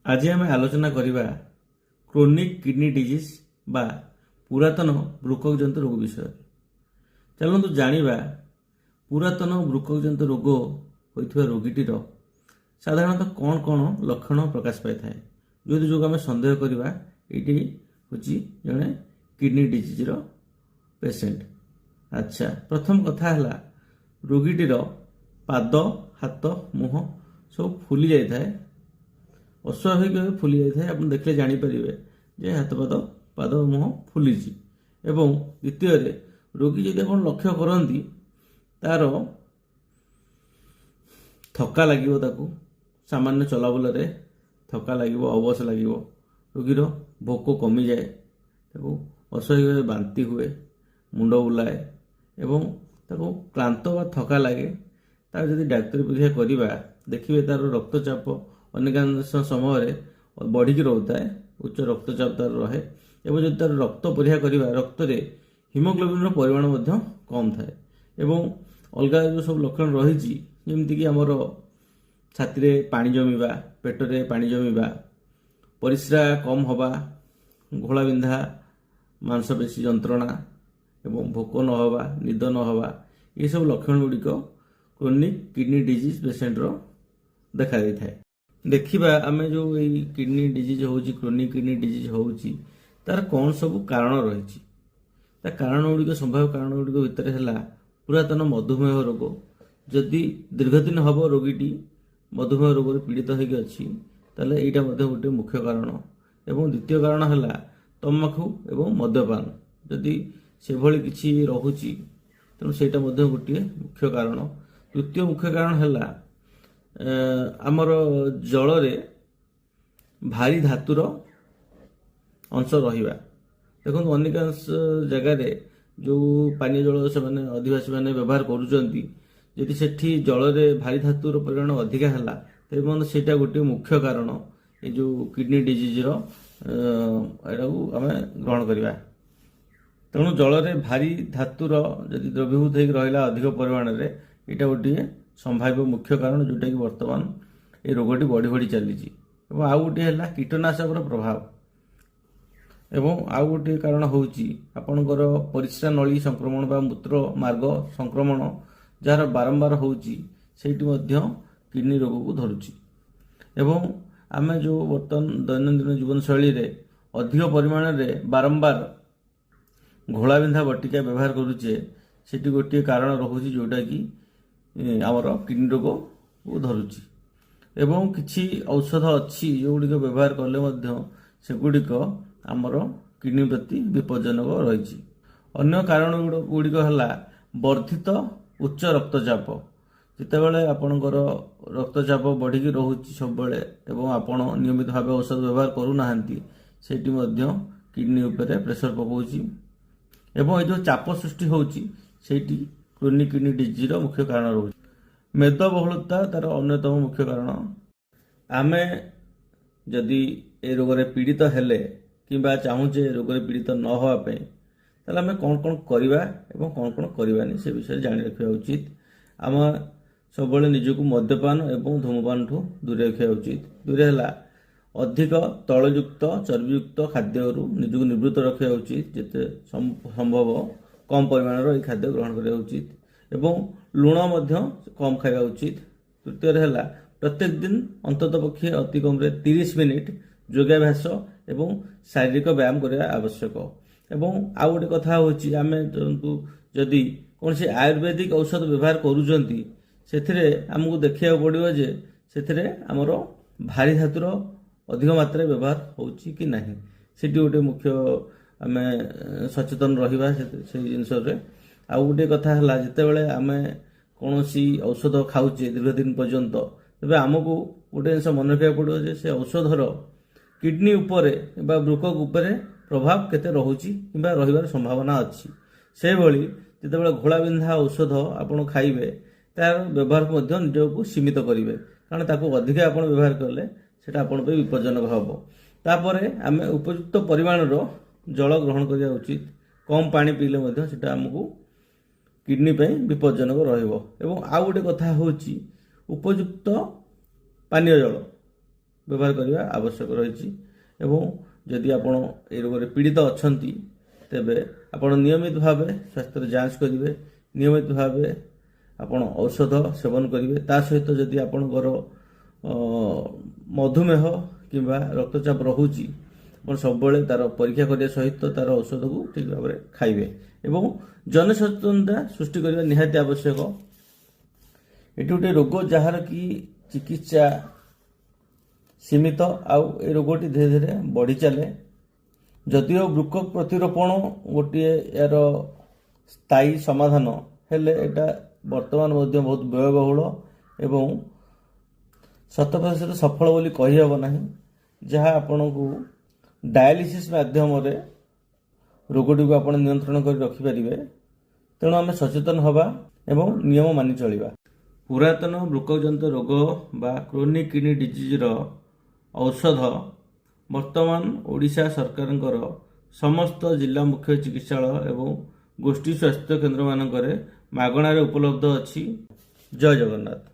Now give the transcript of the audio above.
आज आम आलोचना करवा क्रोनिक किडनी डिजीज बा पुरातन बृकक जंतु रोग विषय। चलतु जानिबा पुरातन बृकक जंतु रोग होइथिबा रोगीटीर साधारणतः कौन कौन लक्षण प्रकाश पाई थाए जो आम सन्देह करवा ये हूँ जड़े किडनी डिजीज पेसेंट। अच्छा, प्रथम कथा है रोगीटीर पाद हाथ मुह सब फुली जाए, अस्वाभाविक भाव फुली जाए। आप देखले जानीपर जे हाथ पाद मुह फुली। एवं द्वितीय रोगी जब आप लक्ष्य करती तार थका लगे, सामान्य चलाबुल थका लगे, अवश लगे, रोगीर भोक कमी जाए, अस्वाभाविक भाव बांति हुए, मुंड बुलाए एवं क्लांत व थका लगे। तार जदि डाक्तरी परीक्षा करवा देखिए तार रक्तचाप अनेकांश समय बढ़िकी रोता है, उच्च रक्तचाप तार रहे। एवं जब तार रक्त परीक्षा करवा रक्त रे हिमोग्लोबिन परिमाण कम थाए। एवं अलग जो सब लक्षण रही जमीक आमर छाती पानी जमीबा, पेटरे पानी जमीबा, परिस्रा कम हवा, घोड़ा बिंधा, मांसपेशी जंत्रणा एवं भोक न हवा, निद न हवा, ये सब लक्षण गुड़िक क्रोनिक किडनी डिजीज पेसेंट रो देखा दी थाए। देखिबा आमे जो ये किडनी डिजीज होउची, क्रोनिक किडनी डिजीज होउची, तार कौन सब कारण रही। कारण गुड़िक संभाव्य कारण गुड़िक भितर है पुरातन मधुमेह रोग। जदि दीर्घदिन हम रोगीटी मधुमेह रोग पीड़ित होगी अच्छी ताले एटा गोटे मुख्य कारण। एवं द्वितीय कारण है तंबाकू एवं मद्यपान। जदि से भली किछि रहुची तेणु सेटा गोटे मुख्य कारण। तृतीय मुख्य कारण है आमर जल रे भारी धातुर अंश रहिबा। देखो अनेकांश जगार जो पानी जल से आदिवासी मैंने व्यवहार करुँच, यदि सेठी जल रे भारी धातुर परिमाण अधिका है तेज सेटा गोटे मुख्य कारण ये जो किडनी डिजीज एटा आम ग्रहण करवा। तेणु जल रे भारी धातुर जदि द्रवीभूत हो रहा अधिक परिमाण में यहाँ गोटे संभाव्य मुख्य कारण जोटा कि वर्तमान ये रोगटी बढ़ी बढ़ी चली। आउ गोटे है कीटनाशक प्रभाव। एवं आउ गोटे कारण होउची आपणकर परिस्रा नली संक्रमण बा मूत्र मार्ग संक्रमण जार बारंबार होउची सेठी मध्य किडनी रोग को धरुची। एवं आमे जो वर्तमान दैनंदिन जीवन शैली रे अधिक परिमाण रे बारंबार घोड़ा बिंधा बटिका व्यवहार करुचे सेठी गोटे कारण रहुची जोटा कि आमर किडनी रोग को धरुची। एवं किछि औषध अच्छी जो गुड़िक व्यवहार कले मध्य से गुड़िक आमर किडनी प्रति विपज्जनक रही। अन्य कारण गुड़िक है वर्धित उच्च रक्तचाप। जितेबाला आपणकर रक्तचाप बढ़िकी रोचे सब बेले एवं आपण नियमित भाव औषध व्यवहार करूना सेठी मध्य किडनी उपरे प्रेशर पकाउची। एवं ये जो चाप सृष्टि होउची सेठी क्रोनिक किडनी डिजीज मुख्य कारण रोचे। मेदबहुलता तार अन्यतम मुख्य कारण। आमे जदि ए रोग रे पीड़ित हेले किंबा चाहूचे रोग रे पीड़ित न होवाई ताले आमे कौन कौन करवा एवं कौन कौन करवानी से विषय जानी रखा उचित। आम सब निजक मद्यपान एवं धूमपान ठू दूरे रखा उचित। दूरे है अधिक तैलयुक्त चर्बीयुक्त खाद्य निजक निवृत्त रखा उचित। जिते संभव कम परिमाण ये खाद्य ग्रहण करा उचित एवं लुण कम खावा उचित। तृतीय है प्रत्येक दिन अंतत पक्षे अति कम 30 मिनिट योगाभ्यास एवं शारीरिक व्यायाम करने आवश्यक। एवं आउ गोटे कथा होची आमे जदि कौन से आयुर्वेदिक औषध व्यवहार करूचंती सेथिरे हमको देखिया पड़िबो जे सेथिरे हमर भारी धातुर अधिक मात्रा व्यवहार होची कि नहीं। सेठी गोटे मुख्य आमे सचेतन रहिबा से जिनस रे। आउ गोटे कथा है जितेबाला आम कौन औषध खाऊे दीर्घ दिन पर्यंत तेज आमको गोटे जिन मन रखा पड़ो से औषधर किडनी उपरे बा बृकक उपरे प्रभाव केते रहुची किंबा रहिबार संभावना अच्छी। से भली जितेबाला घोड़ा बिंधा औषध आपण खाइबे तार व्यवहार को निजक सीमित करेंगे, कारण ताको अधिक आप व्यवहार कले सेटा आपण पे विपज्जनक हम। तापर आम उपयुक्त परिमाण जल ग्रहण करिया उचित। कम पानी पीले सेटा आमको किडनी पे विपज्जनक रहिबो। एवं आउ गोटे कथा होची उपयुक्त पानीय जल। ବ୍ୟବହାର କରିବା ଆବଶ୍ୟକ ରହିଛି। ଏବଂ ଯଦି ଆପଣ ଏ ରୋଗରେ ପୀଡ଼ିତ ଅଛନ୍ତି ତେବେ ଆପଣ ନିୟମିତ ଭାବେ ସ୍ୱାସ୍ଥ୍ୟର ଯାଞ୍ଚ କରିବେ, ନିୟମିତ ଭାବେ ଆପଣ ଔଷଧ ସେବନ କରିବେ। ତା ସହିତ ଯଦି ଆପଣଙ୍କର ମଧୁମେହ କିମ୍ବା ରକ୍ତଚାପ ରହୁଛି ଆପଣ ସବୁବେଳେ ତାର ପରୀକ୍ଷା କରିବା ସହିତ ତାର ଔଷଧକୁ ଠିକ୍ ଭାବରେ ଖାଇବେ ଏବଂ ଜନସଚେତନତା ସୃଷ୍ଟି କରିବା ନିହାତି ଆବଶ୍ୟକ। ଏଠି ଗୋଟେ ରୋଗ ଯାହାର କି ଚିକିତ୍ସା ସୀମିତ, ଆଉ ଏ ରୋଗଟି ଧୀରେ ଧୀରେ ବଢ଼ି ଚାଲେ। ଯଦିଓ ବୃକ୍କ ପ୍ରତିରୋପଣ ଗୋଟିଏ ଏହାର ସ୍ଥାୟୀ ସମାଧାନ, ହେଲେ ଏଟା ବର୍ତ୍ତମାନ ମଧ୍ୟ ବହୁତ ବ୍ୟୟବହୁଳ ଏବଂ 100% ସଫଳ ବୋଲି କହିହେବ ନାହିଁ, ଯାହା ଆପଣଙ୍କୁ ଡାୟାଲିସିସ୍ ମାଧ୍ୟମରେ ରୋଗଟିକୁ ଆପଣ ନିୟନ୍ତ୍ରଣ କରି ରଖିପାରିବେ। ତେଣୁ ଆମେ ସଚେତନ ହେବା ଏବଂ ନିୟମ ମାନି ଚଳିବା। ପୁରାତନ ବୃକ୍କଜନିତ ରୋଗ ବା କ୍ରୋନିକ୍ କିଡନୀ ଡିଜିଜ୍ର ଔଷଧ ବର୍ତ୍ତମାନ ଓଡ଼ିଶା ସରକାରଙ୍କର ସମସ୍ତ ଜିଲ୍ଲା ମୁଖ୍ୟ ଚିକିତ୍ସାଳୟ ଏବଂ ଗୋଷ୍ଠୀ ସ୍ୱାସ୍ଥ୍ୟ କେନ୍ଦ୍ରମାନଙ୍କରେ ମାଗଣାରେ ଉପଲବ୍ଧ ଅଛି। ଜୟ ଜଗନ୍ନାଥ।